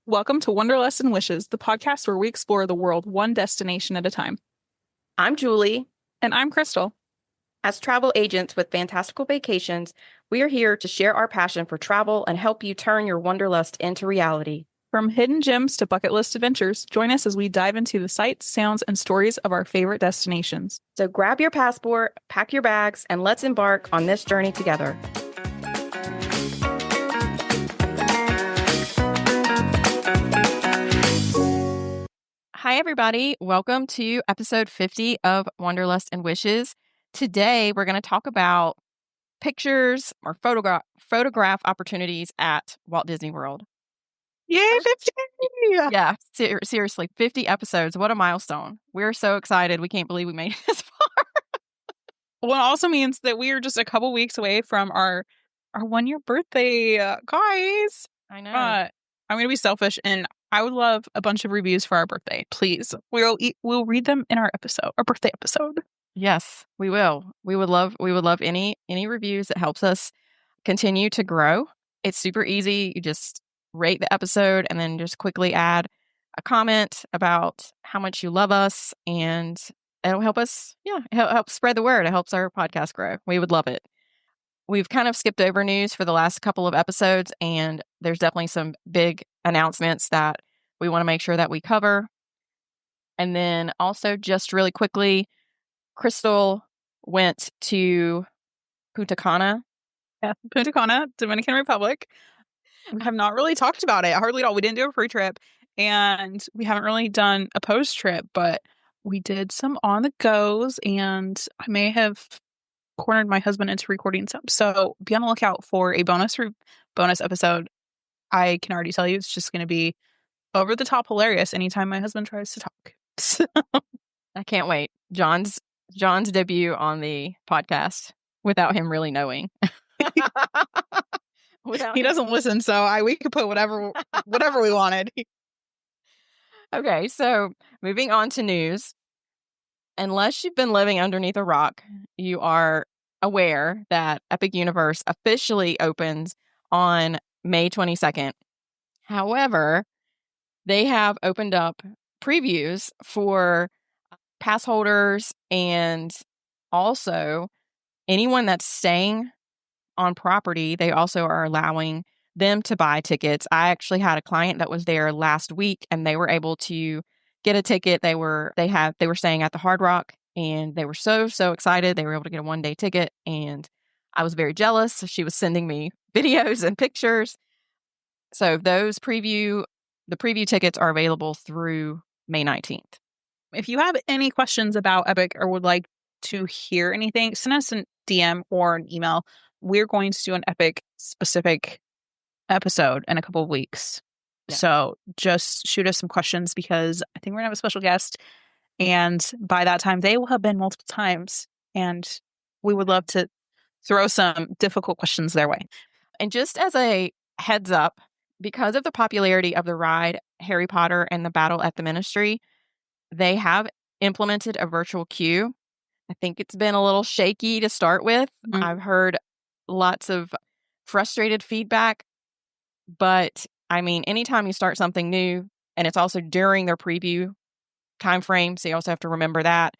Welcome to Wanderlust and Wishes, the podcast where we explore the world one destination at a time. I'm Julie. And I'm Krystle. As travel agents with fantastical vacations, we are here to share our passion for travel and help you turn your wanderlust into reality. From hidden gems to bucket list adventures, join us as we dive into the sights, sounds, and stories of our favorite destinations. So grab your passport, pack your bags, and let's embark on this journey together. Hi, everybody. Welcome to episode 50 of Wanderlust and Wishes. Today, we're going to talk about pictures or photograph opportunities at Walt Disney World. Yay, 50! Yeah, seriously, 50 episodes. What a milestone. We're so excited. We can't believe we made it this far. Well, it also means that we are just a couple weeks away from our 1-year birthday, guys. I know. I'm going to be selfish, and I would love a bunch of reviews for our birthday. Please, we'll read them in our birthday episode. Yes, we will. We would love any reviews that helps us continue to grow. It's super easy. You just rate the episode and then just quickly add a comment about how much you love us, and it'll help us, help spread the word. It helps our podcast grow. We would love it. We've kind of skipped over news for the last couple of episodes, and there's definitely some big announcements that we want to make sure that we cover. And then also just really quickly, Krystle went to Punta Cana. Yeah, Punta Cana, Dominican Republic. We have not really talked about it hardly at all. We didn't do a pre-trip, and we haven't really done a post-trip, but we did some on the goes, and I may have cornered my husband into recording some. So be on the lookout for a bonus episode. I can already tell you it's just going to be over the top hilarious anytime my husband tries to talk. So, I can't wait. John's debut on the podcast without him really knowing. He doesn't listen, so we could put whatever we wanted. Okay, so moving on to news. Unless you've been living underneath a rock, you are aware that Epic Universe officially opens on May 22nd. However, they have opened up previews for pass holders and also anyone that's staying on property. They also are allowing them to buy tickets. I actually had a client that was there last week, and they were able to get a ticket. They were staying at the Hard Rock, and they were so excited. They were able to get a 1-day ticket, and I was very jealous. So she was sending me videos and pictures. So the preview tickets are available through May 19th. If you have any questions about Epic or would like to hear anything, send us a DM or an email. We're going to do an Epic specific episode in a couple of weeks. Yeah. So just shoot us some questions, because I think we're going to have a special guest. And by that time, they will have been multiple times. And we would love to throw some difficult questions their way. And just as a heads up, because of the popularity of the ride, Harry Potter and the Battle at the Ministry, they have implemented a virtual queue. I think it's been a little shaky to start with. Mm-hmm. I've heard lots of frustrated feedback, but I mean, anytime you start something new, and it's also during their preview time frame, so you also have to remember that.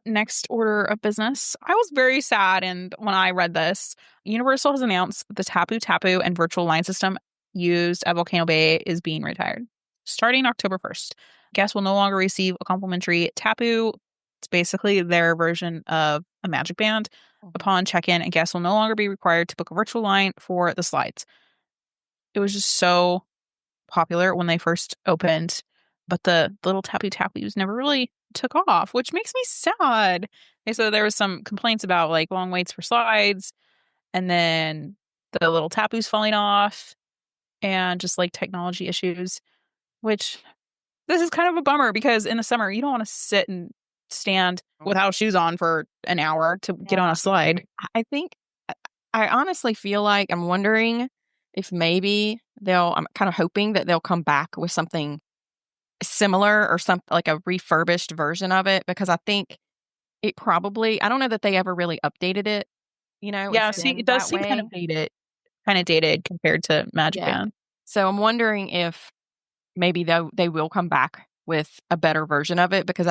Next order of business. I was very sad, and when I read this, Universal has announced the Tapu Tapu and virtual line system used at Volcano Bay is being retired starting October 1st. Guests will no longer receive a complimentary Tapu. It's basically their version of a Magic Band. Upon check-in, and guests will no longer be required to book a virtual line for the slides. It was just so popular when they first opened, but the little Tapu Tapus never really took off, which makes me sad. They said there was some complaints about like long waits for slides, and then the little Tapus falling off, and just like technology issues, which this is kind of a bummer, because in the summer you don't want to sit and stand without shoes on for an hour to get on a slide. I honestly feel like I'm wondering if maybe I'm kind of hoping that they'll come back with something similar or something like a refurbished version of it, because I think it probably, I don't know that they ever really updated it, Yeah, see, it does seem kind of dated compared to Magic Band. So I'm wondering if maybe they will come back with a better version of it, because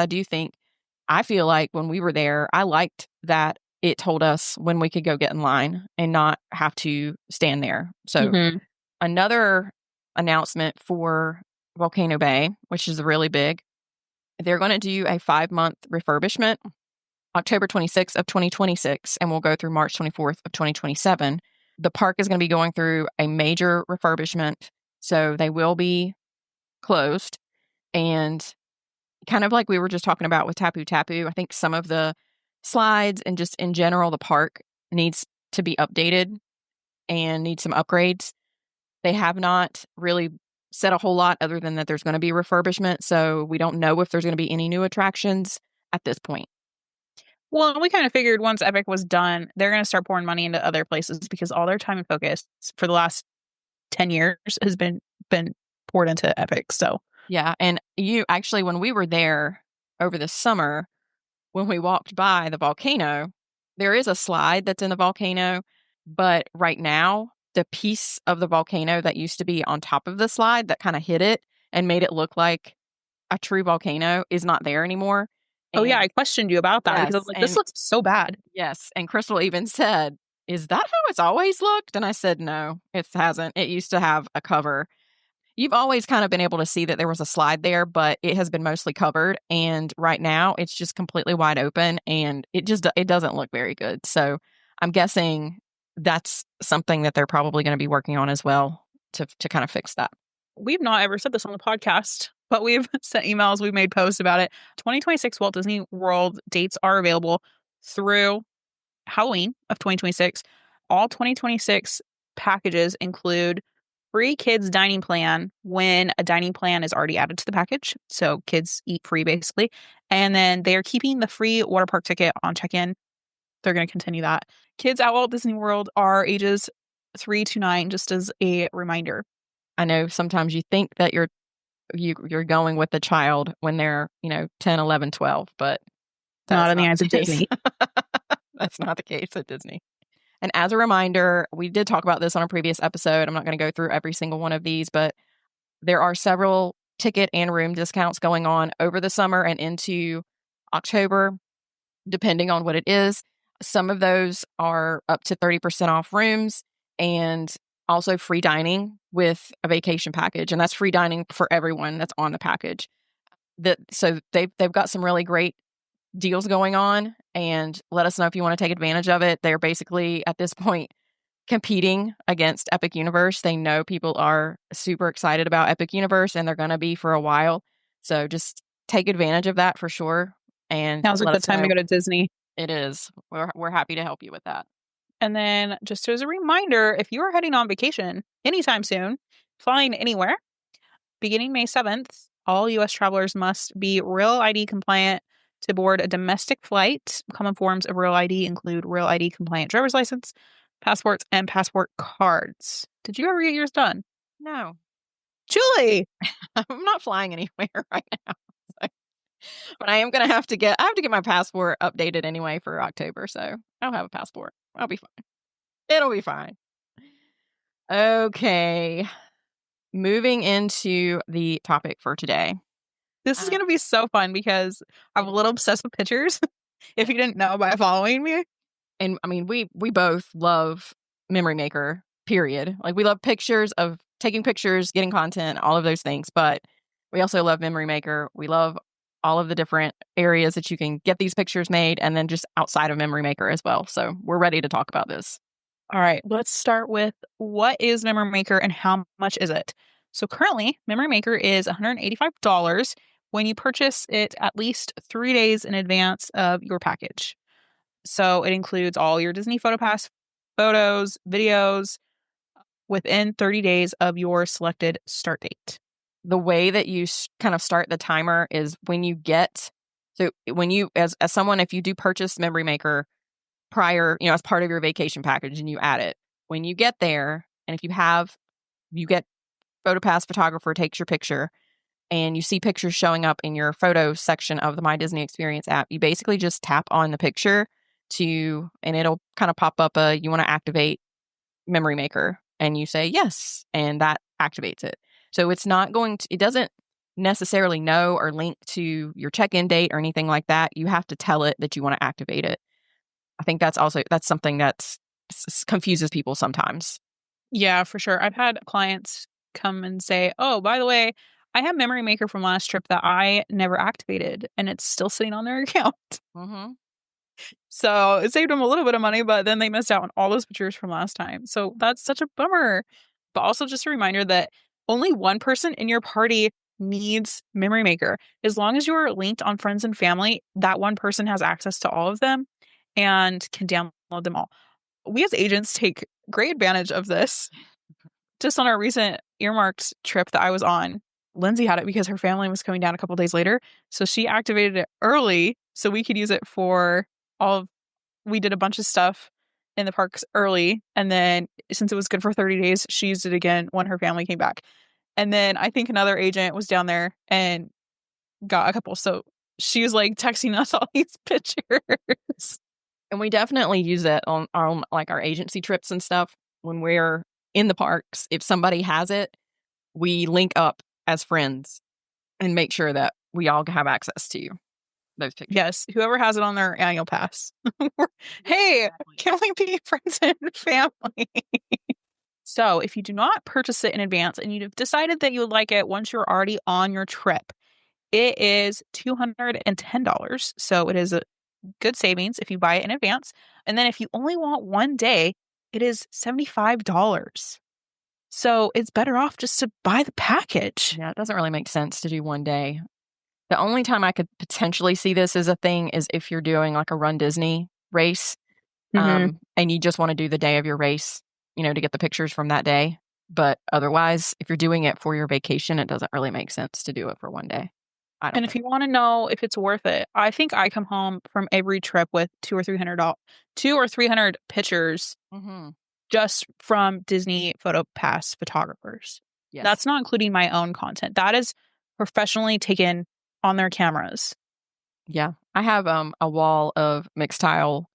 I feel like when we were there, I liked that it told us when we could go get in line and not have to stand there. So Hmm. another announcement for Volcano Bay, which is really big, they're going to do a 5-month refurbishment, October 26th of 2026, and we'll go through March 24th of 2027. The park is going to be going through a major refurbishment, so they will be closed. And kind of like we were just talking about with Tapu Tapu, I think some of the slides and just in general, the park needs to be updated and needs some upgrades. They have not really said a whole lot other than that there's going to be refurbishment. So we don't know if there's going to be any new attractions at this point. Well, we kind of figured once Epic was done, they're going to start pouring money into other places because all their time and focus for the last 10 years has been poured into Epic. So, Yeah. And you actually, when we were there over the summer, when we walked by the volcano, there is a slide that's in the volcano. But right now, the piece of the volcano that used to be on top of the slide that kind of hid it and made it look like a true volcano is not there anymore. oh yeah, And I questioned you about that because I was yes, like, this and looks so bad. yes, and Krystle even said, "Is that how it's always looked?" And I said, "No, it hasn't. It used to have a cover." You've always kind of been able to see that there was a slide there, but it has been mostly covered, and right now it's just completely wide open, and it doesn't look very good. So, I'm guessing that's something that they're probably going to be working on as well to kind of fix that. We've not ever said this on the podcast, but we've sent emails, we've made posts about it. 2026 Walt Disney World dates are available through Halloween of 2026. All 2026 packages include free kids dining plan when a dining plan is already added to the package. So kids eat free basically. And then they are keeping the free water park ticket on check-in. They're going to continue that. Kids at Walt Disney World are ages 3 to 9, just as a reminder. I know sometimes you think that you're going with the child when they're, 10, 11, 12, but Not that's in the not eyes the of case. Disney. That's not the case at Disney. And as a reminder, we did talk about this on a previous episode. I'm not going to go through every single one of these, but there are several ticket and room discounts going on over the summer and into October, depending on what it is. Some of those are up to 30% off rooms and also free dining with a vacation package. And that's free dining for everyone that's on the package. So they've got some really great deals going on, and let us know if you want to take advantage of it. They're basically at this point competing against Epic Universe. They know people are super excited about Epic Universe and they're going to be for a while. So just take advantage of that for sure and Now's a let good us time to know. go to Disney. It is. We're happy to help you with that. And then, just as a reminder, if you are heading on vacation anytime soon, flying anywhere, beginning May 7th, all U.S. travelers must be Real ID compliant to board a domestic flight. Common forms of Real ID include Real ID compliant driver's license, passports, and passport cards. Did you ever get yours done? No, Julie! I'm not flying anywhere right now. So- But I have to get my passport updated anyway for October. So I'll have a passport. I'll be fine. It'll be fine. Okay. Moving into the topic for today. This is Uh, going to be so fun because I'm a little obsessed with pictures. If you didn't know by following me, and I mean, we both love Memory Maker, period. Like we love pictures of taking pictures, getting content, all of those things. But we also love Memory Maker. We love all of the different areas that you can get these pictures made, and then just outside of Memory Maker as well. So we're ready to talk about this. all right, let's start with what is Memory Maker and how much is it? So currently, Memory Maker is $185 when you purchase it at least 3 days in advance of your package. So it includes all your Disney PhotoPass photos, videos within 30 days of your selected start date. The way that you kind of start the timer is when you, as someone, if you do purchase Memory Maker prior, as part of your vacation package and you add it, when you get there, and if you get PhotoPass photographer takes your picture and you see pictures showing up in your photo section of the My Disney Experience app, you basically just tap on the picture and it'll kind of pop up you want to activate Memory Maker, and you say yes, and that activates it. So it's not going to, it doesn't necessarily know or link to your check-in date or anything like that. You have to tell it that you want to activate it. I think that's something that confuses people sometimes. Yeah, for sure. I've had clients come and say, "Oh, by the way, I have Memory Maker from last trip that I never activated, and it's still sitting on their account." Mm-hmm. So it saved them a little bit of money, but then they missed out on all those pictures from last time. So that's such a bummer. But also just a reminder that only one person in your party needs Memory Maker. As long as you're linked on friends and family, that one person has access to all of them and can download them all. We as agents take great advantage of this. Just on our recent earmarked trip that I was on, Lindsay had it because her family was coming down a couple days later. So she activated it early so we could use it for all of, we did a bunch of stuff in the parks early. And then since it was good for 30 days, she used it again when her family came back. And then I think another agent was down there and got a couple. So she was like texting us all these pictures. And we definitely use it on our like our agency trips and stuff when we're in the parks. If somebody has it, we link up as friends and make sure that we all have access to those pictures. Yes, whoever has it on their annual pass. Hey, Exactly. can we be friends and family? So, if you do not purchase it in advance and you've decided that you would like it once you're already on your trip, it is $210. So, it is a good savings if you buy it in advance. And then if you only want one day, it is $75. So, it's better off just to buy the package. Yeah, it doesn't really make sense to do one day. The only time I could potentially see this as a thing is if you're doing like a Run Disney race, and you just want to do the day of your race, to get the pictures from that day. But otherwise, if you're doing it for your vacation, it doesn't really make sense to do it for one day. I don't And if think. you want to know if it's worth it, I think I come home from every trip with 2 or 300 pictures Mm-hmm. just from Disney Photo Pass photographers. Yes. That's not including my own content. That is professionally taken on their cameras. Yeah. I have a wall of mixed tile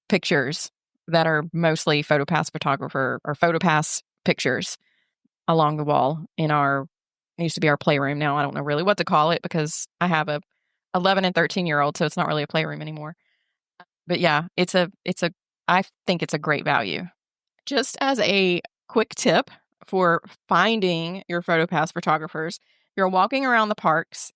pictures that are mostly PhotoPass photographer or PhotoPass pictures along the wall in our, it used to be our playroom. Now I don't know really what to call it because I have a 11 and 13-year-old, so it's not really a playroom anymore. But yeah, I think it's a great value. Just as a quick tip for finding your PhotoPass photographers, if you're walking around the parks,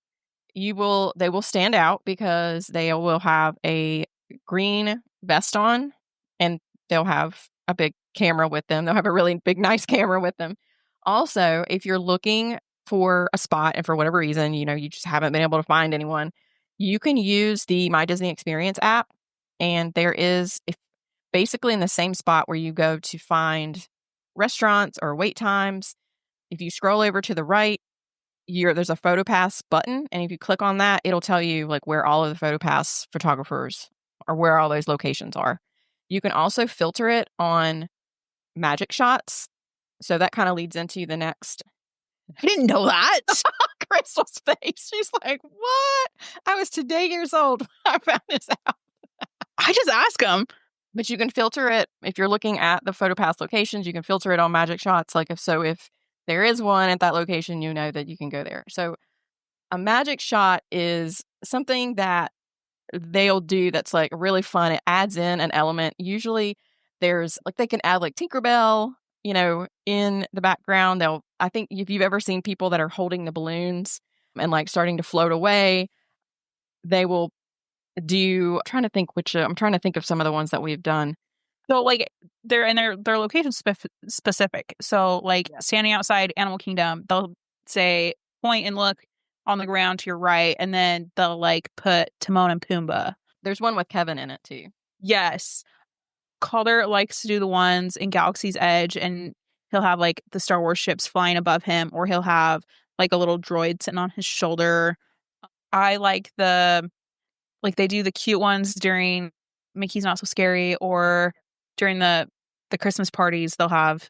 they will stand out because they will have a green vest on and they'll have a big camera with them. They'll have a really big, nice camera with them. Also, if you're looking for a spot and for whatever reason, you just haven't been able to find anyone, you can use the My Disney Experience app. And there is, if basically in the same spot where you go to find restaurants or wait times, if you scroll over to the right, there's a PhotoPass button, and if you click on that, it'll tell you like where all of the PhotoPass photographers or where all those locations are. You can also filter it on magic shots. So that kind of leads into the next. I didn't know that. Krystle's face. She's like, "What? I was today years old when I found this out." I just ask them. But you can filter it if you're looking at the PhotoPass locations. You can filter it on magic shots. Like if there is one at that location, you know that you can go there. So a magic shot is something that they'll do that's like really fun. It adds in an element. Usually there's like they can add like Tinkerbell, in the background. I think if you've ever seen people that are holding the balloons and like starting to float away, they will I'm trying to think of some of the ones that we've done. So like they're location specific. So like Yeah. standing outside Animal Kingdom, they'll say point and look on the ground to your right, and then they'll like put Timon and Pumbaa. There's one with Kevin in it too. Yes. Calder likes to do the ones in Galaxy's Edge, and he'll have like the Star Wars ships flying above him, or he'll have like a little droid sitting on his shoulder. I like they do the cute ones during Mickey's Not So Scary, or during the Christmas parties, they'll have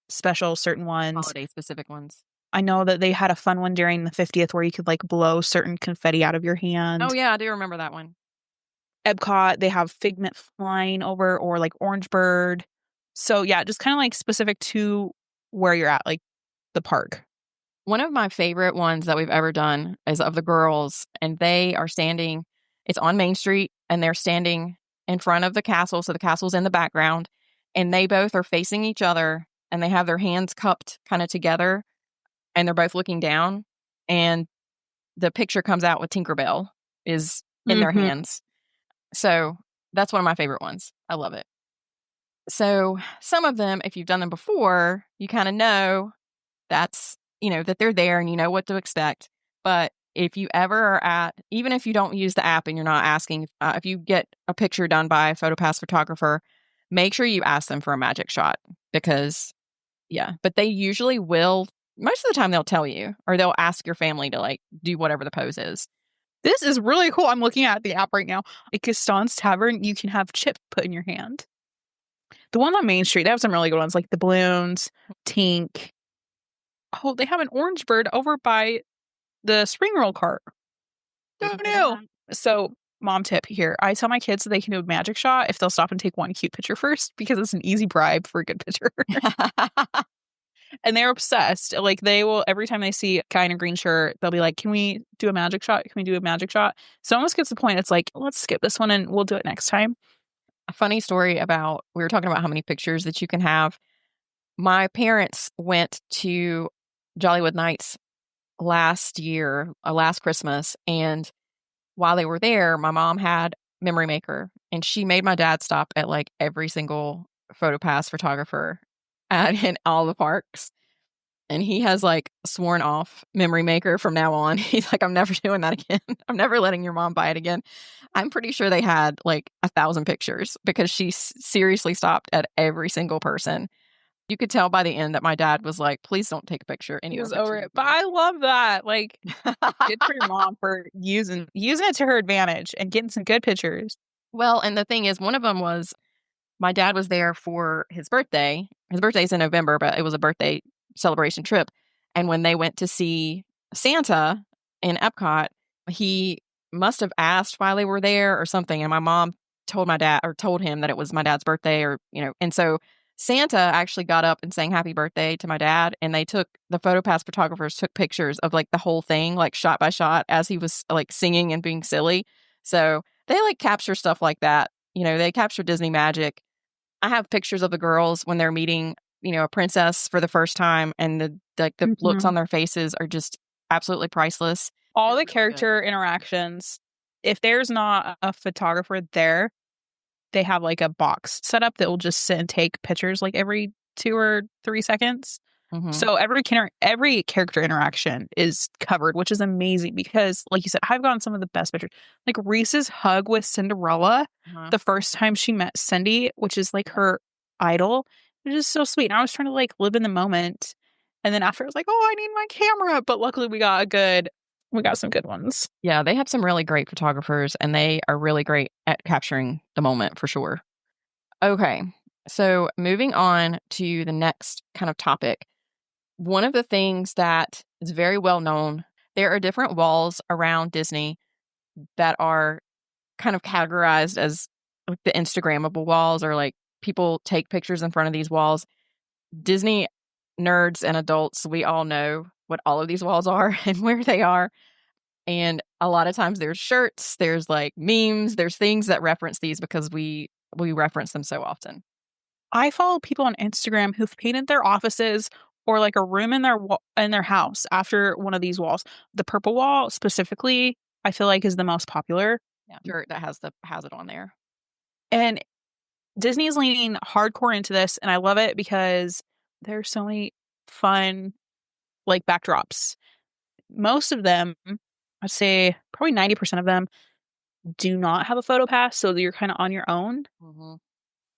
special certain ones. Holiday specific ones. I know that they had a fun one during the 50th where you could like blow certain confetti out of your hand. Oh yeah, I do remember that one. Epcot, they have Figment flying over, or like Orange Bird. So yeah, just kind of like specific to where you're at, like the park. One of my favorite ones that we've ever done is of the girls, and they are standing, it's on Main Street, and they're standing in front of the castle. So the castle's in the background, and they both are facing each other, and they have their hands cupped kind of together, and they're both looking down. And the picture comes out with Tinkerbell is in their Hmm. hands. So that's one of my favorite ones. I love it. So some of them, if you've done them before, you kind of know that's, that they're there and you know what to expect. But if you ever are even if you don't use the app and you're not asking, if you get a picture done by a PhotoPass photographer, make sure you ask them for a magic shot because, yeah, but they usually will. Most of the time they'll tell you or they'll ask your family to like do whatever the pose is. This is really cool. I'm looking at the app right now. At Gaston's Tavern, you can have chip put in your hand. The one on Main Street, they have some really good ones, like the balloons, Tink. Oh, they have an orange bird over by the spring roll cart. Who knew? So, mom tip here. I tell my kids that they can do a magic shot if they'll stop and take one cute picture first because it's an easy bribe for a good picture. And they're obsessed. Like they will every time they see a guy in a green shirt, they'll be like, "Can we do a magic shot? Can we do a magic shot?" So it almost gets to the point. It's like, let's skip this one and we'll do it next time. A funny story about we were talking about how many pictures that you can have. My parents went to Jollywood Nights last year, last Christmas, and while they were there, my mom had Memory Maker, and she made my dad stop at like every single PhotoPass photographer in all the parks. And he has like sworn off Memory Maker from now on. He's like, I'm never doing that again. I'm never letting your mom buy it again. I'm pretty sure they had like 1,000 pictures because she seriously stopped at every single person. You could tell by the end that my dad was like, please don't take a picture, any He more was over pictures it. of But me. I love that. Like, good for your mom for using it to her advantage and getting some good pictures. Well, and the thing is, one of them was my dad was there for his birthday. His birthday's in November, but it was a birthday celebration trip. And when they went to see Santa in Epcot, he must have asked why they were there or something. And my mom told my dad or told him that it was my dad's birthday and so Santa actually got up and sang happy birthday to my dad. And the PhotoPass photographers took pictures of like the whole thing, like shot by shot as he was like singing and being silly. So they like capture stuff like that. They capture Disney magic. I have pictures of the girls when they're meeting, a princess for the first time, and the looks Mhm. on their faces are just absolutely priceless. All They're the really good. character interactions, if there's not a photographer there, they have like a box set up that will just sit and take pictures like every 2 or 3 seconds. Hmm. So every character interaction is covered, which is amazing because, like you said, I've gotten some of the best pictures. Like Reese's hug with Cinderella, Uh-huh. the first time she met Cindy, which is like her idol. It is so sweet. And I was trying to like live in the moment, and then after I was like, oh, I need my camera. But luckily, we got some good ones. Yeah, they have some really great photographers, and they are really great at capturing the moment for sure. Okay, so moving on to the next kind of topic. One of the things that is very well known, there are different walls around Disney that are kind of categorized as like the Instagrammable walls or like people take pictures in front of these walls. Disney nerds and adults, we all know what all of these walls are and where they are. And a lot of times there's shirts, there's like memes, there's things that reference these because we reference them so often. I follow people on Instagram who've painted their offices or like a room in in their house after one of these walls. The purple wall specifically, I feel like is the most popular. Yeah. Shirt that has it on there. And Disney's leaning hardcore into this, and I love it because there's so many fun like backdrops. Most of them, I'd say probably 90% of them do not have a photo pass, so you're kind of on your own. Hmm.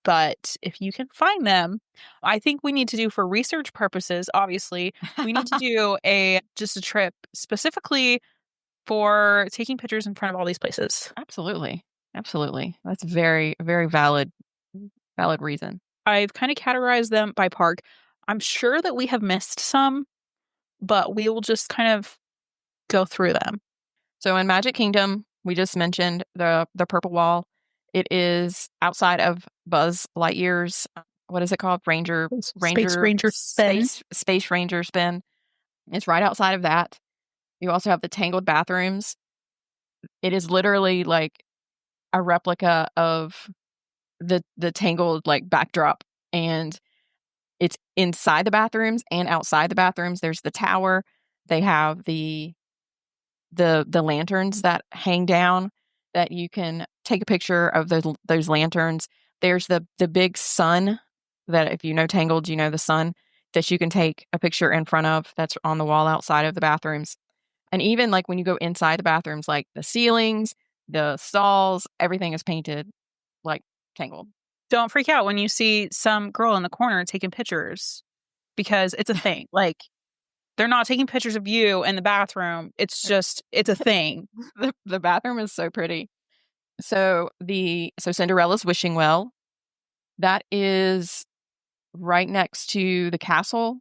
But if you can find them, I think we need to do for research purposes, obviously, we need to do a trip specifically for taking pictures in front of all these places. Absolutely. Absolutely. That's very, very valid reason. I've kind of categorized them by park. I'm sure that we have missed some, but we will just kind of go through them. So in Magic Kingdom, we just mentioned the purple wall. It is outside of Buzz Lightyear's what is it called? Space Ranger spin. Space Ranger spin. It's right outside of that. You also have the tangled bathrooms. It is literally like a replica of the tangled like backdrop, and it's inside the bathrooms and outside the bathrooms. There's the tower. They have the lanterns that hang down that you can take a picture of those lanterns. There's the big sun that if you know Tangled, you know the sun that you can take a picture in front of that's on the wall outside of the bathrooms. And even like when you go inside the bathrooms, like the ceilings, the stalls, everything is painted like Tangled. Don't freak out when you see some girl in the corner taking pictures because it's a thing. Like, they're not taking pictures of you in the bathroom. It's a thing. The bathroom is so pretty. So Cinderella's wishing well, that is right next to the castle.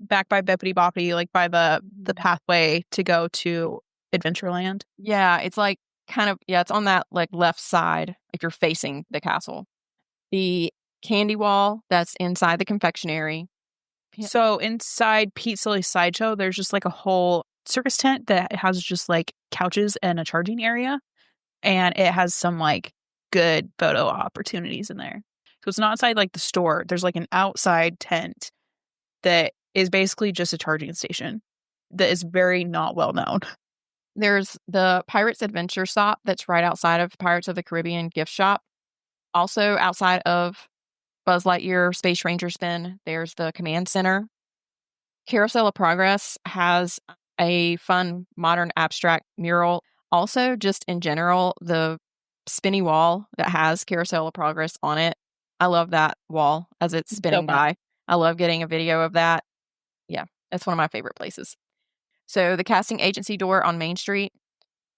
Back by Bippity Boppity, like by the pathway to go to Adventureland. Yeah, it's like kind of it's on that like left side if you're facing the castle. The candy wall that's inside the confectionery. So inside Pete Silly's Sideshow, there's just like a whole circus tent that has just like couches and a charging area. And it has some like good photo opportunities in there. So it's not inside like the store. There's like an outside tent that is basically just a charging station that is very not well known. There's the Pirates Adventure Stop that's right outside of Pirates of the Caribbean gift shop. Also outside of Buzz Lightyear Space Ranger Spin, there's the Command Center. Carousel of Progress has a fun modern abstract mural. Also, just in general, the spinny wall that has Carousel of Progress on it. I love that wall as it's So spinning fun. by. I love getting a video of that. Yeah, that's one of my favorite places. So the casting agency door on Main Street,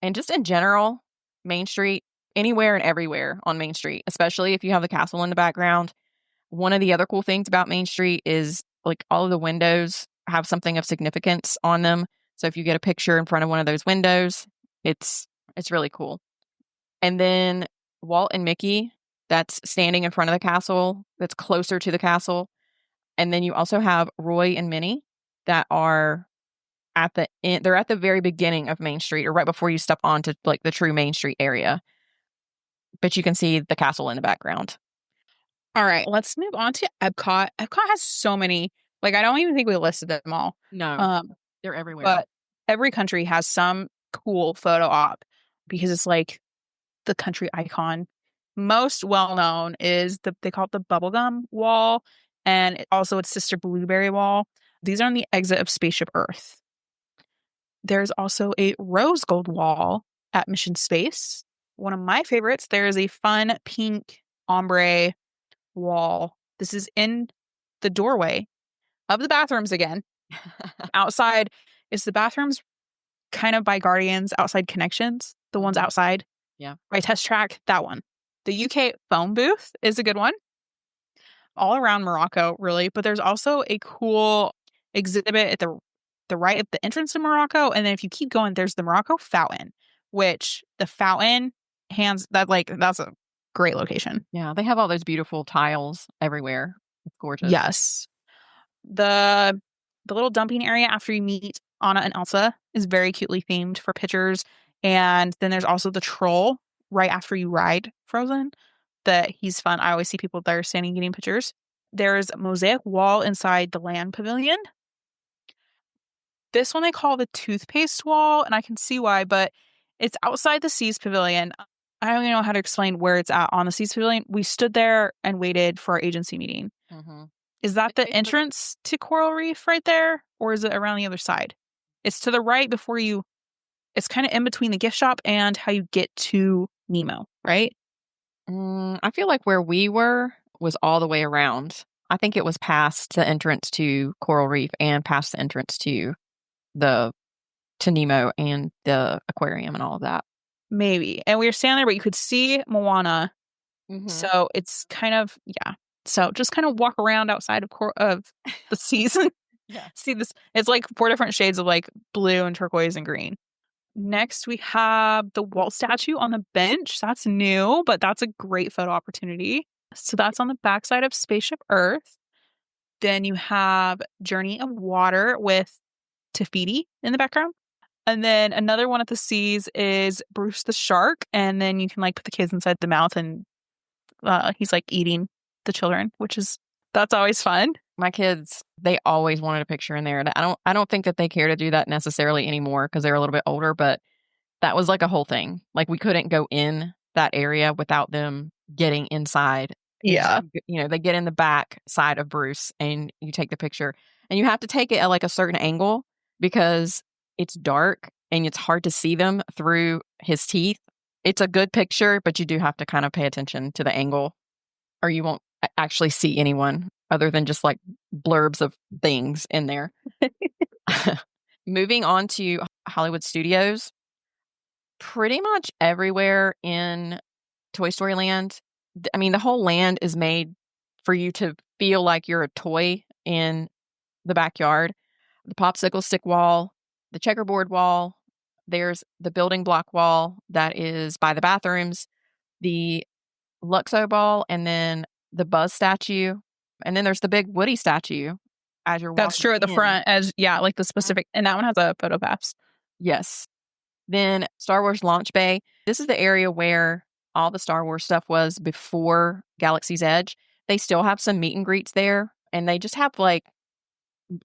and just in general, Main Street, anywhere and everywhere on Main Street, especially if you have the castle in the background. One of the other cool things about Main Street is like all of the windows have something of significance on them. So if you get a picture in front of one of those windows, it's really cool. And then Walt and Mickey, that's standing in front of the castle, that's closer to the castle. And then you also have Roy and Minnie that are at the end, they're at the very beginning of Main Street or right before you step onto like the true Main Street area. But you can see the castle in the background. All right, let's move on to Epcot. Epcot has so many. Like, I don't even think we listed them all. No, Um, they're everywhere. but every country has some cool photo op because it's like the country icon. Most well known is they call it the bubblegum wall, and also its sister blueberry wall. These are on the exit of Spaceship Earth. There's also a rose gold wall at Mission Space. One of my favorites, there is a fun pink ombre wall. This is in the doorway of the bathrooms again. Outside is the bathrooms kind of by Guardians outside connections, the ones outside. Yeah. By Test Track, that one. The UK phone booth is a good one. All around Morocco, really. But there's also a cool exhibit at the right at the entrance to Morocco. And then if you keep going, there's the Morocco fountain, which the fountain that's a great location. Yeah, they have all those beautiful tiles everywhere. It's gorgeous. Yes. The little dumping area after you meet Anna and Elsa is very cutely themed for pictures. And then there's also the troll right after you ride Frozen. That he's fun. I always see people there standing getting pictures. There's a mosaic wall inside the land pavilion. This one they call the toothpaste wall, and I can see why, but it's outside the Seas Pavilion. I don't even know how to explain where it's at on the Seas Pavilion. We stood there and waited for our agency meeting. Mm-hmm. Is that the entrance to Coral Reef right there? Or is it around the other side? It's to the right before it's kind of in between the gift shop and how you get to Nemo, right? I feel like where we were was all the way around. I think it was past the entrance to Coral Reef and past the entrance the to Nemo and the aquarium and all of that. Maybe. And we were standing there, but you could see Moana. Mm-hmm. So it's kind of, yeah. So just kind of walk around outside of the season. Yeah. See this. It's like 4 different shades of like blue and turquoise and green. Next, we have the Walt statue on the bench. That's new, but that's a great photo opportunity. So that's on the backside of Spaceship Earth. Then you have Journey of Water with Tafiti in the background. And then another one at the seas is Bruce the shark. And then you can like put the kids inside the mouth and he's like eating the children, that's always fun. My kids, they always wanted a picture in there. And I don't think that they care to do that necessarily anymore because they're a little bit older, but that was like a whole thing. Like we couldn't go in that area without them getting inside. And Yeah. they get in the back side of Bruce and you take the picture. And you have to take it at like a certain angle because it's dark and it's hard to see them through his teeth. It's a good picture, but you do have to kind of pay attention to the angle or you won't actually see anyone other than just like blurbs of things in there. Moving on to Hollywood Studios, pretty much everywhere in Toy Story Land. I mean, the whole land is made for you to feel like you're a toy in the backyard. The popsicle stick wall, the checkerboard wall, there's the building block wall that is by the bathrooms, the Luxo ball, and then the Buzz statue. And then there's the big Woody statue as you're That's walking true at the in. front, as yeah, like the Mhm. specific, and that one has a photo pass. Yes. Then Star Wars Launch Bay. This is the area where all the Star Wars stuff was before Galaxy's Edge. They still have some meet and greets there, and they just have like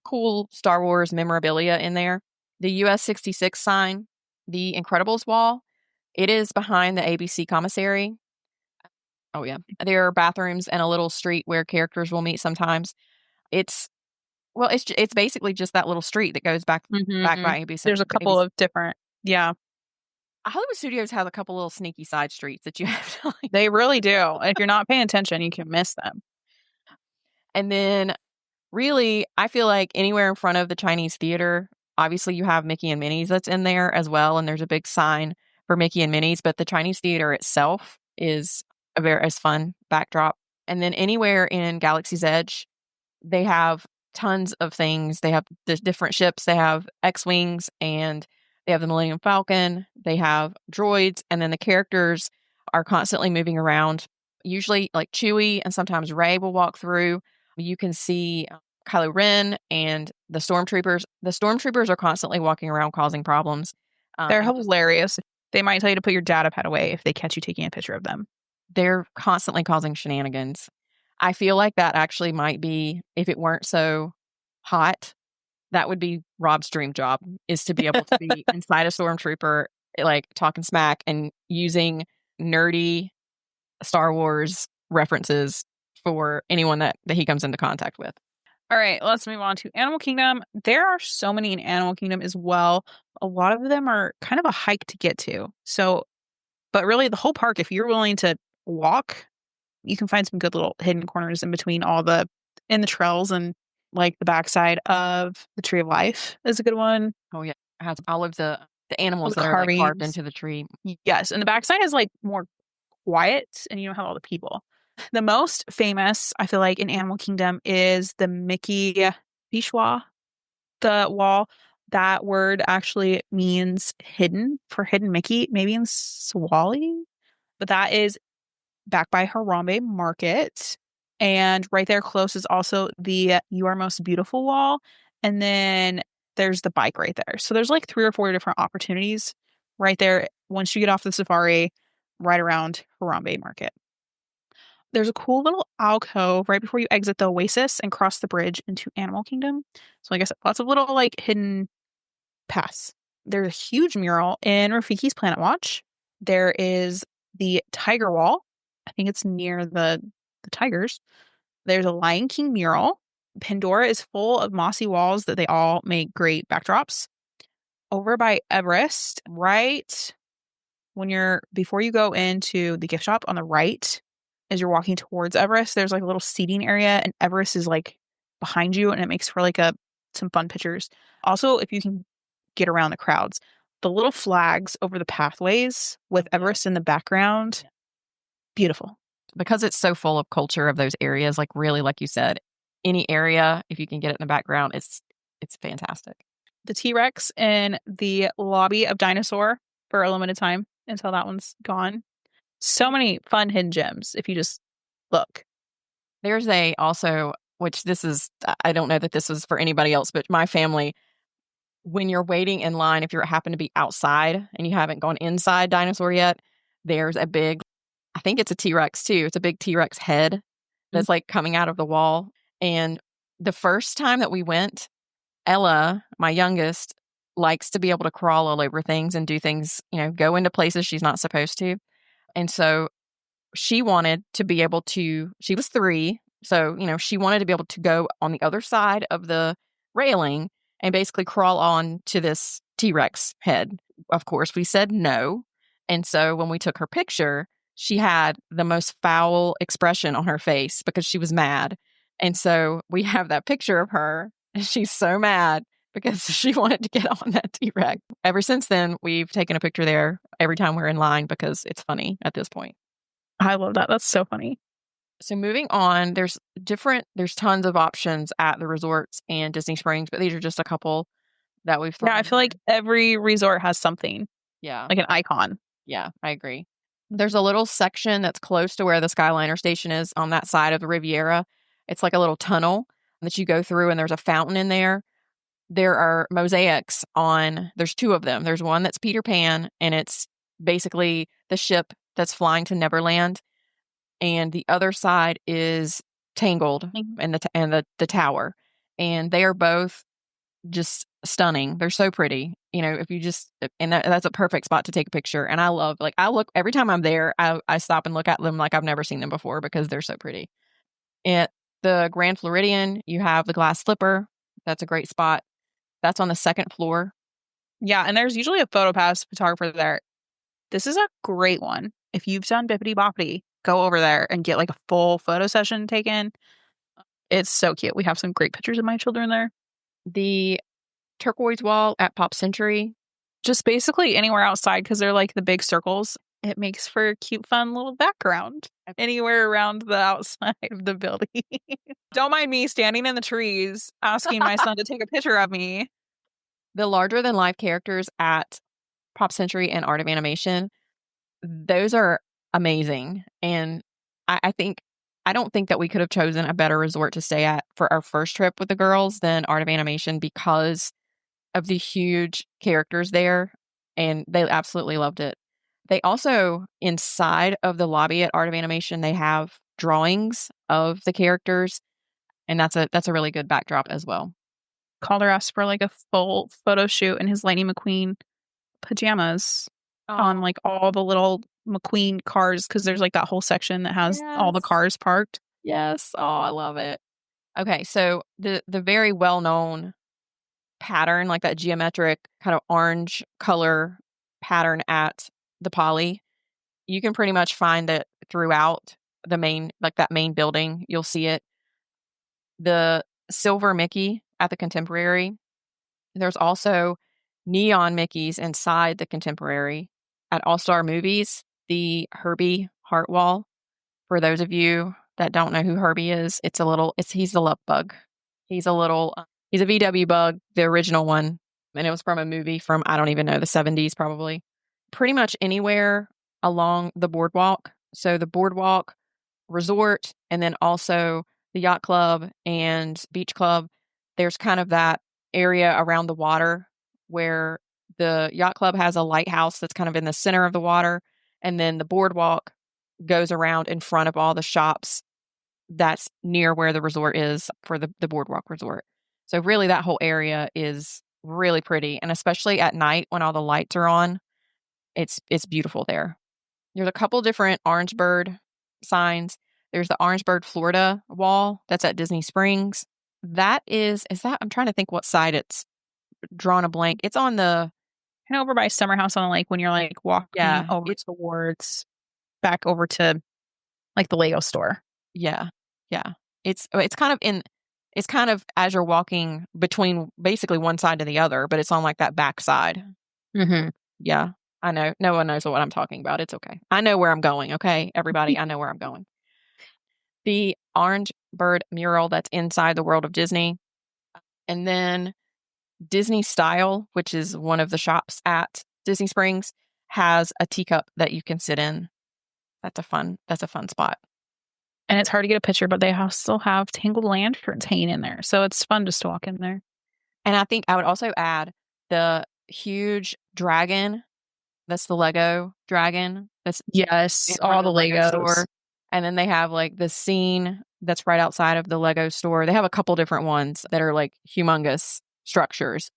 cool Star Wars memorabilia in there. The US 66 sign, the Incredibles wall, it is behind the ABC commissary. Oh yeah. There are bathrooms and a little street where characters will meet sometimes. It's it's basically just that little street that goes back Hmm. by ABC. There's a couple of different, yeah, Hollywood Studios has a couple little sneaky side streets that you have to like. they really do. If you're not paying attention, you can miss them. And then really, I feel like anywhere in front of the Chinese theater, obviously you have Mickey and Minnie's that's in there as well, and there's a big sign for Mickey and Minnie's, but the Chinese theater itself is a very as fun backdrop. And then anywhere in Galaxy's Edge, they have tons of things. They have the different ships. They have X-wings and they have the Millennium Falcon. They have droids, and then the characters are constantly moving around. Usually, like Chewie and sometimes Rey will walk through. You can see Kylo Ren and the stormtroopers. The stormtroopers are constantly walking around causing problems. They're And just hilarious. They might tell you to put your data pad away if they catch you taking a picture of them. they're constantly causing shenanigans. I feel like that actually might be, if it weren't so hot, that would be Rob's dream job, is to be able to be inside a stormtrooper, like talking smack and using nerdy Star Wars references for anyone that he comes into contact with. All right, let's move on to Animal Kingdom. There are so many in Animal Kingdom as well. A lot of them are kind of a hike to get to. So, but really, the whole park, if you're willing to walk, you can find some good little hidden corners in between in the trails, and like the backside of the Tree of Life is a good one. Oh yeah, it has all of the All animals the that are like carved carvings. into the tree. Yes, and the backside is like more quiet and you don't have all the people. The most famous, I feel like, in Animal Kingdom is the Mickey Bichwa, the wall. That word actually means hidden for hidden Mickey, maybe in Swahili, but that is back by Harambe Market. And right there close is also the You Are Most Beautiful wall. And then there's the bike right there. So there's like 3 or 4 different opportunities right there once you get off the safari, right around Harambe Market. There's a cool little alcove right before you exit the Oasis and cross the bridge into Animal Kingdom. So like I said, lots of little like hidden paths. There's a huge mural in Rafiki's Planet Watch. There is the Tiger Wall. I think it's near the tigers. There's a Lion King mural. Pandora is full of mossy walls that they all make great backdrops. Over by Everest, right when you're before you go into the gift shop on the right, as you're walking towards Everest, there's like a little seating area, and Everest is like behind you, and it makes for like a some fun pictures. Also, if you can get around the crowds, the little flags over the pathways with Yeah. Everest in the background, beautiful. Because it's so full of culture of those areas, like really, like you said, any area, if you can get it in the background, it's fantastic. The T-Rex in the lobby of Dinosaur for a limited time until that one's gone. So many fun hidden gems if you just look. There's which this is, I don't know that this was for anybody else, but my family, when you're waiting in line, if you happen to be outside and you haven't gone inside Dinosaur yet, there's a big, I think it's a T-Rex too. It's a big T-Rex head that's like coming out of the wall. And the first time that we went, Ella, my youngest, likes to be able to crawl all over things and do things, go into places she's not supposed to. And so she wanted to be able to, she was 3. So, she wanted to be able to go on the other side of the railing and basically crawl on to this T-Rex head. Of course, we said no. And so when we took her picture, she had the most foul expression on her face because she was mad. And so we have that picture of her, and she's so mad because she wanted to get on that T-Rex. Ever since then, we've taken a picture there every time we're in line because it's funny at this point. I love that. That's so funny. So moving on, there's tons of options at the resorts and Disney Springs, but these are just a couple that we've thrown. Yeah, I feel like every resort has something. Yeah. Like an icon. Yeah, I agree. There's a little section that's close to where the Skyliner station is on that side of the Riviera. It's like a little tunnel that you go through, and there's a fountain in there. There are mosaics there's 2 of them. There's one that's Peter Pan, and it's basically the ship that's flying to Neverland. And the other side is Tangled and the tower. And they are both just stunning. They're so pretty. If you just, and that's a perfect spot to take a picture. And I look every time I'm there, I stop and look at them like I've never seen them before because they're so pretty. At the Grand Floridian, you have the Glass Slipper. That's a great spot. That's on the 2nd floor. Yeah, and there's usually a PhotoPass photographer there. This is a great one. If you've done Bippity Boppity, go over there and get like a full photo session taken. It's so cute. We have some great pictures of my children there. The turquoise wall at Pop Century. Just basically anywhere outside because they're like the big circles. It makes for a cute, fun little background anywhere around the outside of the building. Don't mind me standing in the trees asking my son to take a picture of me. The larger than life characters at Pop Century and Art of Animation, those are amazing. And I don't think that we could have chosen a better resort to stay at for our first trip with the girls than Art of Animation because of the huge characters there. And they absolutely loved it. They also, inside of the lobby at Art of Animation, they have drawings of the characters. And that's a really good backdrop as well. Calder asked for like a full photo shoot in his Lightning McQueen pajamas on like all the little McQueen cars because there's like that whole section that has all the cars parked. Yes. Oh, I love it. Okay, so the very well-known pattern, like that geometric kind of orange color pattern at the Poly, you can pretty much find it throughout the main, like that main building. You'll see it. The silver Mickey at the Contemporary. There's also neon Mickeys inside the Contemporary. At All Star Movies, the Herbie Heart Wall. For those of you that don't know who Herbie is, he's the love bug. He's a VW bug, the original one. And it was from a movie from, I don't even know, the 70s probably. Pretty much anywhere along the boardwalk. So the boardwalk, resort, and then also the yacht club and beach club. There's kind of that area around the water where the yacht club has a lighthouse that's kind of in the center of the water. And then the boardwalk goes around in front of all the shops that's near where the resort is for the boardwalk resort. So really that whole area is really pretty. And especially at night when all the lights are on, it's beautiful there. There's a couple different Orangebird signs. There's the Orangebird Florida wall that's at Disney Springs. I'm trying to think what side it's drawn a blank. It's on the kind of over by Summer House on the Lake when you're like walking over towards back over to like the Lego store. Yeah. Yeah. It's kind of as you're walking between basically one side to the other, but it's on like that back side. Mm-hmm. Yeah. I know. No one knows what I'm talking about. It's okay. I know where I'm going. Okay, everybody, I know where I'm going. The Orange Bird mural that's inside the World of Disney. And then Disney Style, which is one of the shops at Disney Springs, has a teacup that you can sit in. That's a fun spot. And it's hard to get a picture, but they still have Tangled Lanterns hanging in there. So it's fun just to walk in there. And I think I would also add the huge dragon. That's the Lego dragon that's in Yes, front all of the the Lego store. Legos. And then they have like the scene that's right outside of the Lego store. They have a couple different ones that are like humongous structures.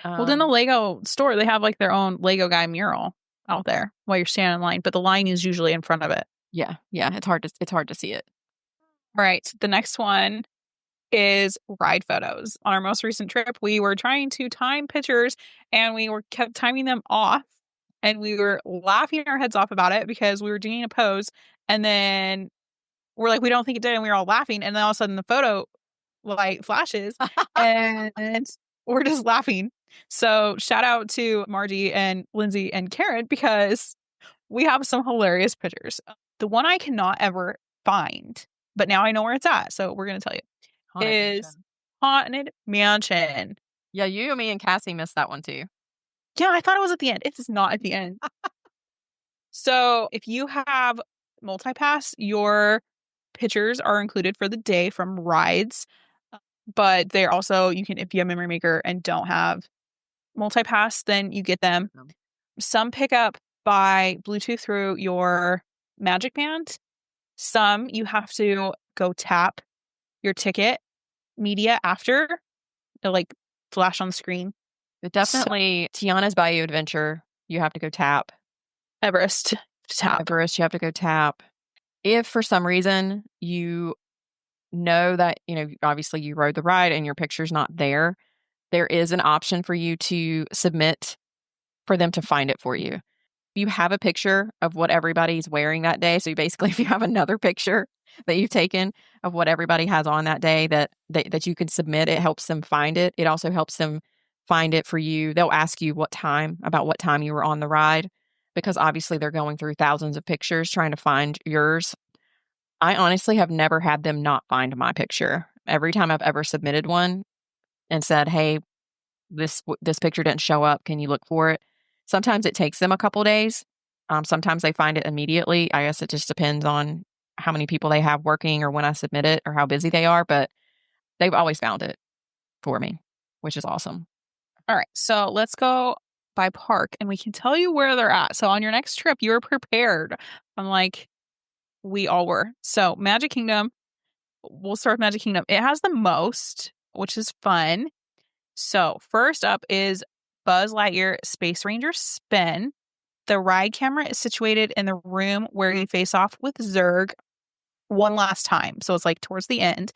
Well, in the Um, Lego store, they have like their own Lego guy mural out there while you're standing in line, but the line is usually in front of it. yeah, yeah, it's hard to see it. All right, the next one is ride photos. On our most recent trip, we were trying to time pictures and we were kept timing them off and we were laughing our heads off about it because we were doing a pose and then we're like, we don't think it did, and we were all laughing, and then all of a sudden the photo light flashes and we're just laughing. So shout out to Margie and Lindsay and Karen because we have some hilarious pictures. The one I cannot ever find, but now I know where it's at, so we're gonna tell you, Haunted is Mansion. Haunted Mansion. Yeah, you, me, and Cassie missed that one too. Yeah, I thought it was at the end. It is not at the end. So if you have multipass, your pictures are included for the day from rides, but they're also, you can, if you have memory maker and don't have multipass, then you get them. Some pick up by Bluetooth through your Magic Band. Some you have to go tap your ticket media after. They'll like flash on screen. But So definitely Tiana's Bayou Adventure, you have to go tap. Everest tap. Everest, you have to go tap. If for some reason you know that, obviously you rode the ride and your picture's not there, there is an option for you to submit for them to find it for you. You have a picture of what everybody's wearing that day. So basically, if you have another picture that you've taken of what everybody has on that day that you can submit, it helps them find it. It also helps them find it for you. They'll ask you about what time you were on the ride, because obviously they're going through thousands of pictures trying to find yours. I honestly have never had them not find my picture. Every time I've ever submitted one and said, "Hey, this picture didn't show up. Can you look for it?" Sometimes it takes them a couple days. Sometimes they find it immediately. I guess it just depends on how many people they have working or when I submit it or how busy they are, but they've always found it for me, which is awesome. All right, so let's go by park and we can tell you where they're at. So on your next trip, you're prepared, unlike we all were. So Magic Kingdom, we'll start with Magic Kingdom. It has the most, which is fun. So first up is Buzz Lightyear Space Ranger Spin. The ride camera is situated in the room where you face off with Zurg one last time. So it's like towards the end.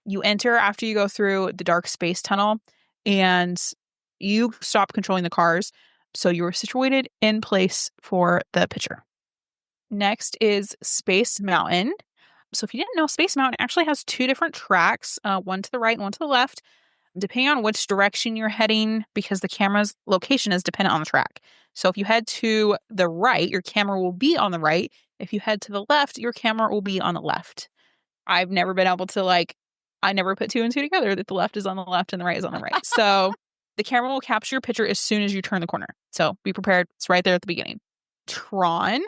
You enter after you go through the dark space tunnel and you stop controlling the cars. So you are situated in place for the picture. Next is Space Mountain. So if you didn't know, Space Mountain actually has two different tracks, one to the right and one to the left, depending on which direction you're heading, because the camera's location is dependent on the track. So if you head to the right, your camera will be on the right. If you head to the left, your camera will be on the left. I've never been able to I never put two and two together that the left is on the left and the right is on the right. So the camera will capture your picture as soon as you turn the corner. So be prepared. It's right there at the beginning. Tron.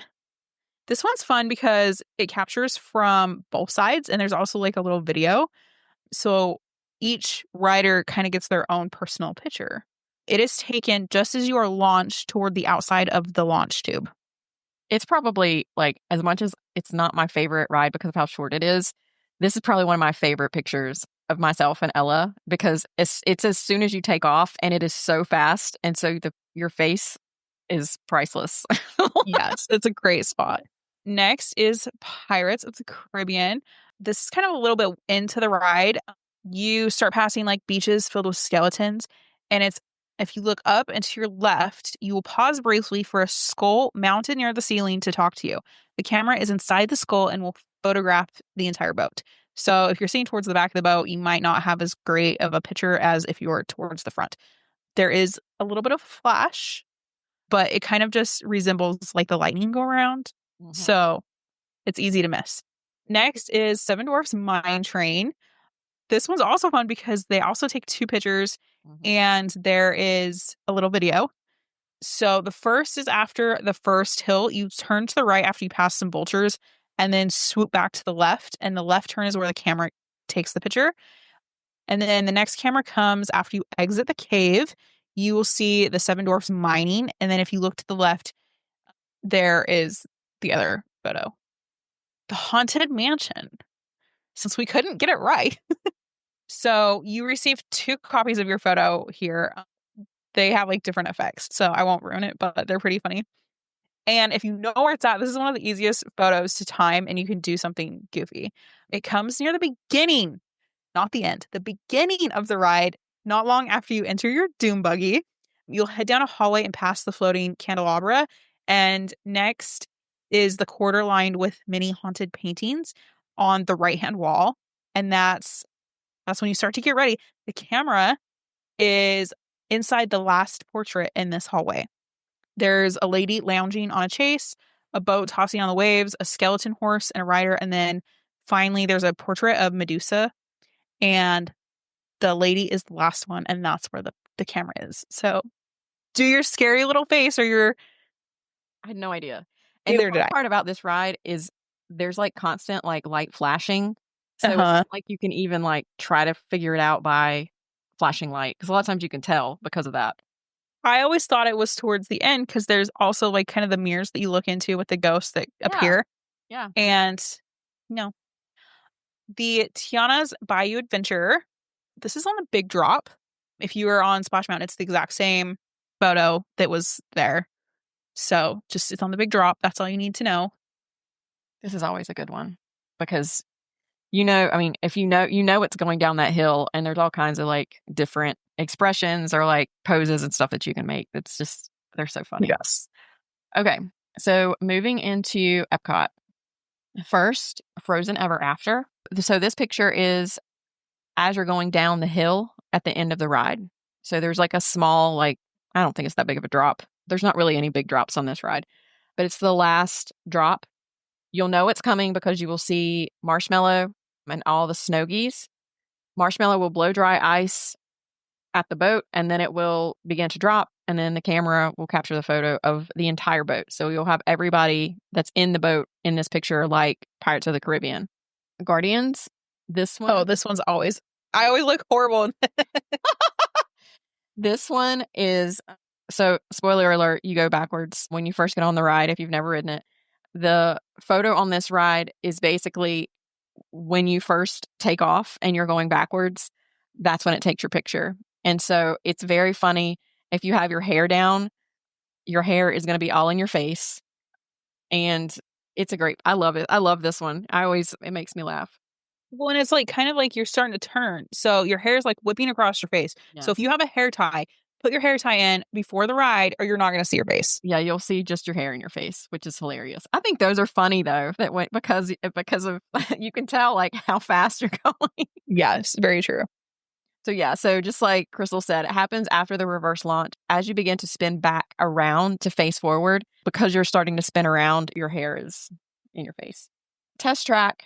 This one's fun because it captures from both sides and there's also like a little video. So each rider kind of gets their own personal picture. It is taken just as you are launched toward the outside of the launch tube. It's probably like, as much as it's not my favorite ride because of how short it is, this is probably one of my favorite pictures of myself and Ella, because it's as soon as you take off and it is so fast. And so your face is priceless. Yes, it's a great spot. Next is Pirates of the Caribbean. This is kind of a little bit into the ride. You start passing like beaches filled with skeletons, and if you look up and to your left, you will pause briefly for a skull mounted near the ceiling to talk to you. The camera is inside the skull and will photograph the entire boat. So if you're seeing towards the back of the boat, you might not have as great of a picture as if you were towards the front. There is a little bit of flash, but it kind of just resembles like the lightning go around. Mhm. So it's easy to miss. Next is Seven Dwarfs Mine Train. This one's also fun because they also take two pictures and there is a little video. So the first is after the first hill. You turn to the right after you pass some vultures and then swoop back to the left. And the left turn is where the camera takes the picture. And then the next camera comes after you exit the cave. you will see the Seven Dwarfs mining. And then if you look to the left, there is the other photo. The Haunted Mansion, since we couldn't get it right. So you received two copies of your photo here. They have like different effects, so I won't ruin it, but they're pretty funny. And if you know where it's at, this is one of the easiest photos to time, and you can do something goofy. It comes near the beginning, not the end, the beginning of the ride, not long after you enter your doom buggy. You'll head down a hallway and past the floating candelabra. And next is the corridor lined with many haunted paintings on the right-hand wall. And that's when you start to get ready. The camera is inside the last portrait in this hallway. There's a lady lounging on a chase, a boat tossing on the waves, a skeleton horse, and a rider. And then finally, there's a portrait of Medusa. And the lady is the last one. And that's where the camera is. So do your scary little face or your. I had no idea. And the Neither did fun I. part about this ride is there's like constant like light flashing. Uh So it's huh. not like you can even like try to figure it out by flashing light because a lot of times you can tell because of that. I always thought it was towards the end because there's also like kind of the mirrors that you look into with the ghosts that Yeah. appear. Yeah. And no, the Tiana's Bayou Adventure. This is on the big drop. If you were on Splash Mountain, it's the exact same photo that was there. So just it's on the big drop. That's all you need to know. This is always a good one because I mean, if you know it's going down that hill and there's all kinds of like different expressions or like poses and stuff that you can make. It's just they're so funny. Yes. Okay. So moving into Epcot. First, Frozen Ever After. So this picture is as you're going down the hill at the end of the ride. So there's like a small, like, I don't think it's that big of a drop. There's not really any big drops on this ride, but it's the last drop. You'll know it's coming because you will see Marshmallow and all the snow geese. Marshmallow will blow dry ice at the boat and then it will begin to drop. And then the camera will capture the photo of the entire boat. So you'll have everybody that's in the boat in this picture, like Pirates of the Caribbean. Guardians, this one. Oh, this one's always. I always look horrible. This one is so spoiler alert, you go backwards when you first get on the ride if you've never ridden it. The photo on this ride is basically when you first take off and you're going backwards, that's when it takes your picture. And so it's very funny if you have your hair down, your hair is going to be all in your face. And it's a great, I love it. I love this one. It makes me laugh. Well, and it's like kind of like you're starting to turn. So your hair is like whipping across your face. So if Yes. you have a hair tie, put your hair tie in before the ride or you're not going to see your face. Yeah, you'll see just your hair in your face, which is hilarious. I think those are funny though, that went because of you can tell like how fast you're going. Yes, very true. So yeah, so just like Krystle said, it happens after the reverse launch. As you begin to spin back around to face forward, because you're starting to spin around, your hair is in your face. Test track.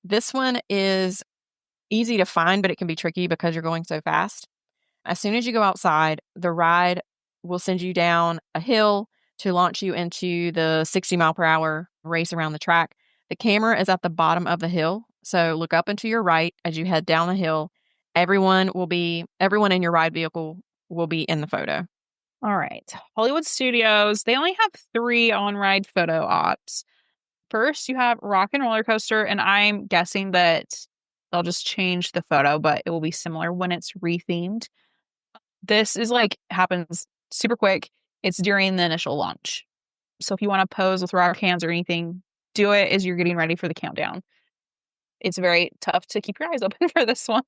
This one is easy to find, but it can be tricky because you're going so fast. As soon as you go outside, the ride will send you down a hill to launch you into the 60-mile-per-hour race around the track. The camera is at the bottom of the hill, so look up and to your right as you head down the hill. Everyone in your ride vehicle will be in the photo. All right. Hollywood Studios, they only have 3 on-ride photo ops. First, you have Rock and Roller Coaster, and I'm guessing that they'll just change the photo, but it will be similar when it's rethemed. This is like happens super quick. It's during the initial launch. So if you want to pose with rock hands or anything, do it as you're getting ready for the countdown. It's very tough to keep your eyes open for this one.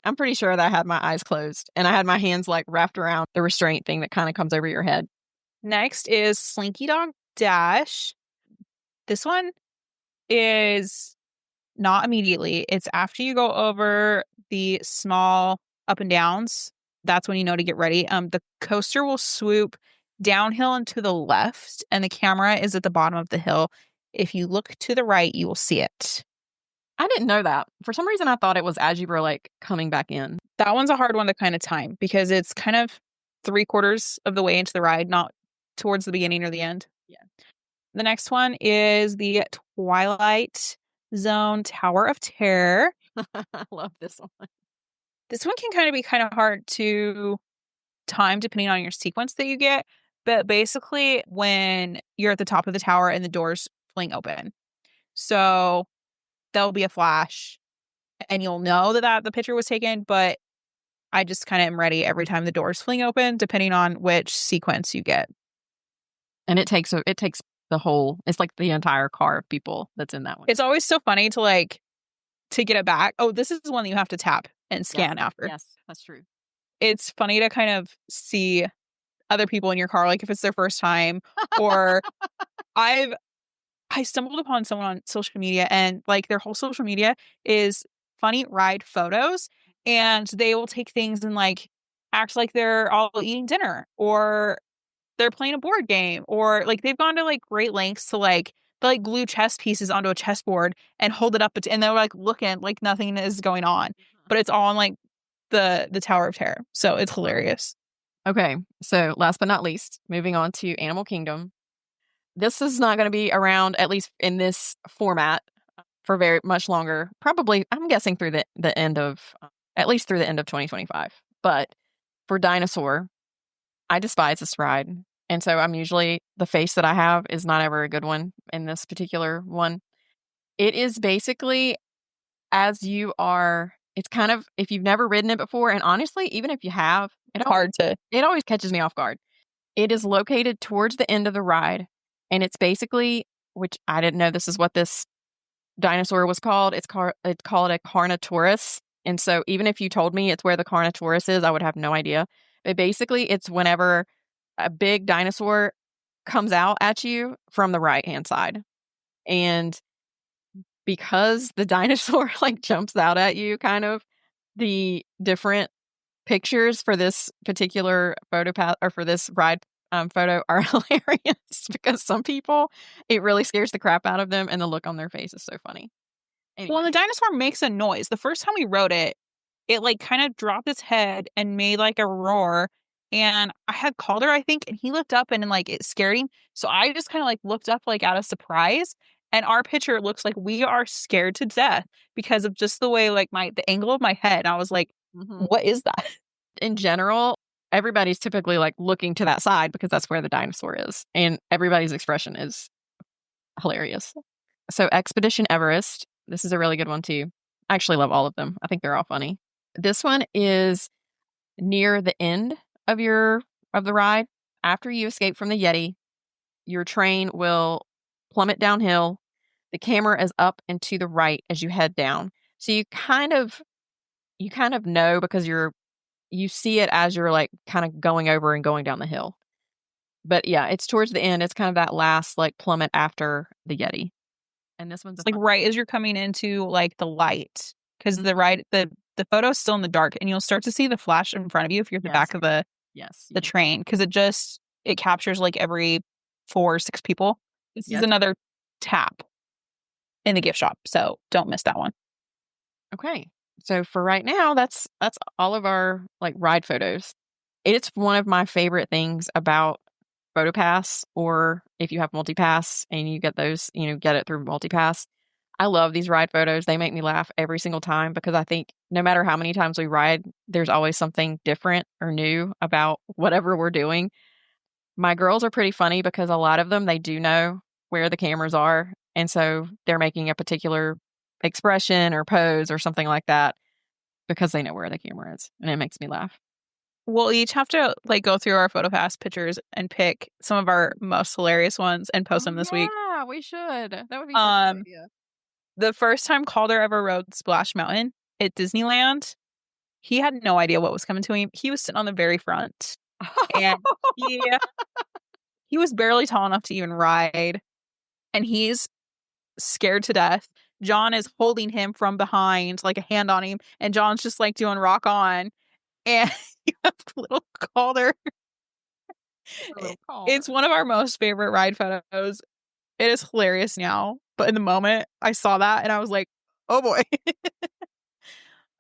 I'm pretty sure that I had my eyes closed and I had my hands like wrapped around the restraint thing that kind of comes over your head. Next is Slinky Dog Dash. This one is not immediately. It's after you go over the small up and downs. That's when you know to get ready. The coaster will swoop downhill and to the left, and the camera is at the bottom of the hill. If you look to the right, you will see it. I didn't know that. For some reason, I thought it was as you were like coming back in. That one's a hard one to kind of time because it's kind of 3/4 of the way into the ride, not towards the beginning or the end. Yeah. The next one is the Twilight Zone Tower of Terror. I love this one. This one can kind of be kind of hard to time depending on your sequence that you get. But basically, when you're at the top of the tower and the doors fling open, so there'll be a flash, and you'll know that the picture was taken. But I just kind of am ready every time the doors fling open, depending on which sequence you get. And it takes the whole. It's like the entire car of people that's in that one. It's always so funny to get it back. Oh, this is the one that you have to tap and Yes, scan after. yes, that's true. It's funny to kind of see other people in your car, like if it's their first time, or I've I stumbled upon someone on social media and like their whole social media is funny ride photos, and they will take things and like act like they're all eating dinner or they're playing a board game, or like they've gone to like great lengths to like they like glue chess pieces onto a chessboard and hold it up and they're like looking like nothing is going on, but it's all on like the Tower of Terror. So it's hilarious. Okay, so last but not least, moving on to Animal Kingdom. This is not going to be around, at least in this format, for very much longer. Probably, I'm guessing through the end of, at least through the end of 2025. But for Dinosaur, I despise this ride. And so I'm usually, the face that I have is not ever a good one in this particular one. It is basically as you are, it's kind of, if you've never ridden it before, and honestly, even if you have, It's hard to it always catches me off guard. It is located towards the end of the ride, and it's basically, which I didn't know this is what this dinosaur was called. It's called a Carnotaurus. And so even if you told me it's where the Carnotaurus is, I would have no idea. But basically, it's whenever a big dinosaur comes out at you from the right hand side. And because the dinosaur like jumps out at you, kind of, the different pictures for this particular photo path or for this ride photo are hilarious because some people, it really scares the crap out of them, and the look on their face is so funny. Well, Anyway. and the dinosaur makes a noise. The first time we rode it, it like kind of dropped its head and made like a roar. And I had called her, I think, and he looked up and like it scared him. So I just kind of like looked up like out of surprise. And our picture looks like we are scared to death because of just the way like the angle of my head. And I was like, Mhm. what is that? In general, everybody's typically like looking to that side because that's where the dinosaur is, and everybody's expression is hilarious. So Expedition Everest, this is a really good one too. I actually love all of them. I think they're all funny. This one is near the end of the ride. After you escape from the Yeti, your train will plummet downhill. The camera is up and to the right as you head down. So you kind of know because you see it as you're like kind of going over and going down the hill. But yeah, it's towards the end. It's kind of that last like plummet after the Yeti. And this one's a It's like fun. right as you're coming into like the light because Mhm. the photo's still in the dark and you'll start to see the flash in front of you if you're at the Yes. back of Yes. You the can. train because it captures like every 4 or 6 people. This is Yes. another tap in the gift shop, so don't miss that one. Okay. So for right now, that's all of our like ride photos. It's one of my favorite things about PhotoPass, or if you have MultiPass and you get those, get it through MultiPass. I love these ride photos. They make me laugh every single time because I think no matter how many times we ride, there's always something different or new about whatever we're doing. My girls are pretty funny because a lot of them, they do know where the cameras are. And so they're making a particular expression or pose or something like that because they know where the camera is. And it makes me laugh. We'll each have to like go through our PhotoPass pictures and pick some of our most hilarious ones and post Oh, them this week. yeah, we should. That would be such a good Um, idea. the first time Calder ever rode Splash Mountain at Disneyland, he had no idea what was coming to him. He was sitting on the very front, and he he was barely tall enough to even ride, and he's scared to death. John is holding him from behind, like a hand on him, and John's just like doing rock on. And you have little Calder. A little It's Calder. one of our most favorite ride photos. It is hilarious now, but in the moment I saw that and I was like, oh boy.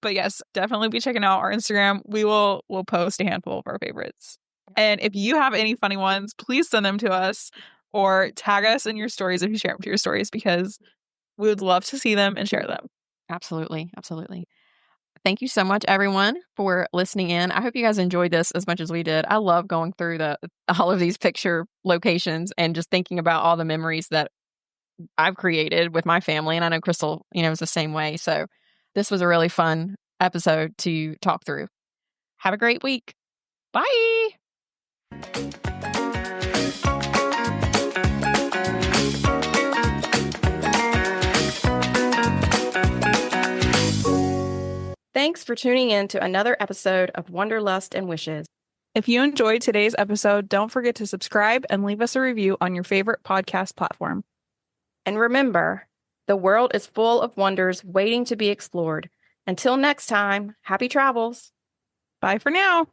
But yes, definitely be checking out our Instagram. We'll post a handful of our favorites. And if you have any funny ones, please send them to us or tag us in your stories if you share them to your stories because we would love to see them and share them. Absolutely. Absolutely. Thank you so much, everyone, for listening in. I hope you guys enjoyed this as much as we did. I love going through all of these picture locations and just thinking about all the memories that I've created with my family. And I know Krystle, is the same way. So this was a really fun episode to talk through. Have a great week. Bye. Thanks for tuning in to another episode of Wanderlust and Wishes. If you enjoyed today's episode, don't forget to subscribe and leave us a review on your favorite podcast platform. And remember, the world is full of wonders waiting to be explored. Until next time, happy travels. Bye for now.